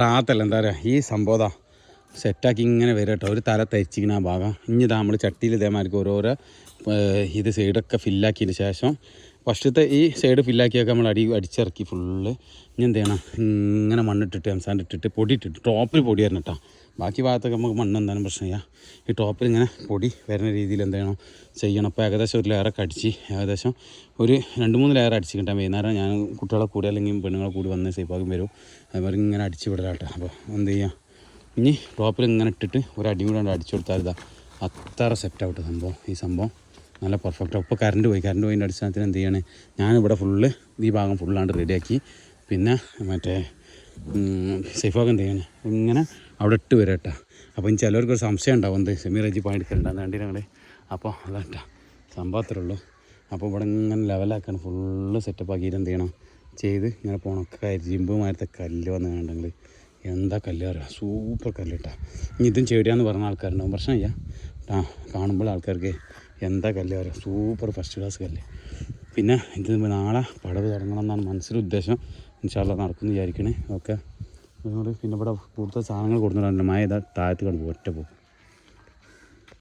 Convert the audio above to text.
റാത്തല്ല എന്താ പറയുക ഈ സംഭവം സെറ്റാക്കി ഇങ്ങനെ വരും കേട്ടോ. ഒരു തല തരിച്ചിങ്ങനെ ആ ഭാഗം ഇനി ഇതാ നമ്മൾ ചട്ടിയിൽ ഇതേമാതിരി ഓരോരോ ഇത് സൈഡൊക്കെ ഫില്ലാക്കിയതിന് ശേഷം ഫസ്റ്റത്തെ ഈ സൈഡ് ഫില്ലാക്കിയൊക്കെ നമ്മൾ അടിച്ചിറക്കി ഫുള്ള്. ഇനി എന്ത് ചെയ്യണം, ഇങ്ങനെ മണ്ണിട്ടിട്ട് എംസാൻഡ് ഇട്ടിട്ട് പൊടി ഇട്ടിട്ട് ടോപ്പിൽ പൊടി വരണം കേട്ടോ. ബാക്കി ഭാഗത്തൊക്കെ നമുക്ക് മണ്ണ് എന്തായാലും പ്രശ്നമില്ല. ഈ ടോപ്പിൽ ഇങ്ങനെ പൊടി വരുന്ന രീതിയിൽ എന്ത് ചെയ്യണം. അപ്പോൾ ഏകദേശം ഒരു ലെയറൊക്കെ അടിച്ച് ഏകദേശം ഒരു 2-3 ലെയർ അടിച്ച് കിട്ടാൻ വൈകുന്നേരം ഞാൻ കുട്ടികളെ കൂടി അല്ലെങ്കിൽ പെണ്ണുങ്ങളെ കൂടി വന്ന് സേഫാക്കും വരും. അതുപോലെ ഇങ്ങനെ അടിച്ച് വിടലാട്ടോ. അപ്പോൾ എന്ത് ചെയ്യുക, ഇനി ടോപ്പിൽ ഇങ്ങനെ ഇട്ടിട്ട് ഒരു അടി കൂടെ അടിച്ചു കൊടുത്താൽ ഇതാ അത്ര സെറ്റാവട്ടെ സംഭവം. ഈ സംഭവം നല്ല പെർഫെക്റ്റാണ്. ഇപ്പോൾ കറണ്ട് പോയിൻ്റെ അടിസ്ഥാനത്തിൽ എന്ത് ചെയ്യണേ, ഞാനിവിടെ ഫുള്ള് ഈ ഭാഗം ഫുള്ളാണ്ട് റെഡിയാക്കി. പിന്നെ മറ്റേ സേഫാക്കാൻ എന്ത് ചെയ്യണേ ഇങ്ങനെ അവിടെ ഇട്ട് വരാം കേട്ടോ. അപ്പോൾ ഇനി ചിലവർക്കൊരു സംശയം ഉണ്ടാവും എന്ത് സെമീറജി പണി എടുക്കലുണ്ടാകുന്ന വേണ്ടി ഞങ്ങൾ. അപ്പോൾ അതാ സംഭവത്തിലുള്ളൂ. അപ്പോൾ ഇവിടെ ഇങ്ങനെ ലെവലാക്കണം ഫുള്ള് സെറ്റപ്പ് ആക്കിയിട്ട് എന്ത് ചെയ്യണം ചെയ്ത് ഇങ്ങനെ പോകണം. കരിമ്പുമാരത്തെ കല്ല് വന്ന് കണ്ടെങ്കിൽ എന്താ കല്ല് അറിയാം, സൂപ്പർ കല്ല് കേട്ടോ. ഇനി ഇതും ചെടിയാന്ന് പറഞ്ഞ ആൾക്കാരുണ്ടാവും, പ്രശ്നമില്ല കാണുമ്പോൾ ആൾക്കാർക്ക് എന്താ കല്ല് അറിയാം, സൂപ്പർ ഫസ്റ്റ് ക്ലാസ് കല്ല്. പിന്നെ ഇത് നാളെ പടവ് തുടങ്ങണം എന്നാണ് മനസ്സിലെ ഉദ്ദേശം. ഇൻഷാ അല്ലാഹ് നടക്കുമെന്ന് വിചാരിക്കണേ. ഓക്കെ, പിന്നെ ഇവിടെ കൂടുതൽ സാധനങ്ങൾ കൊടുത്തിട്ടുണ്ട്. മഴ ഇതാ താഴത്ത് കിടക്കും ഒറ്റ പോകും.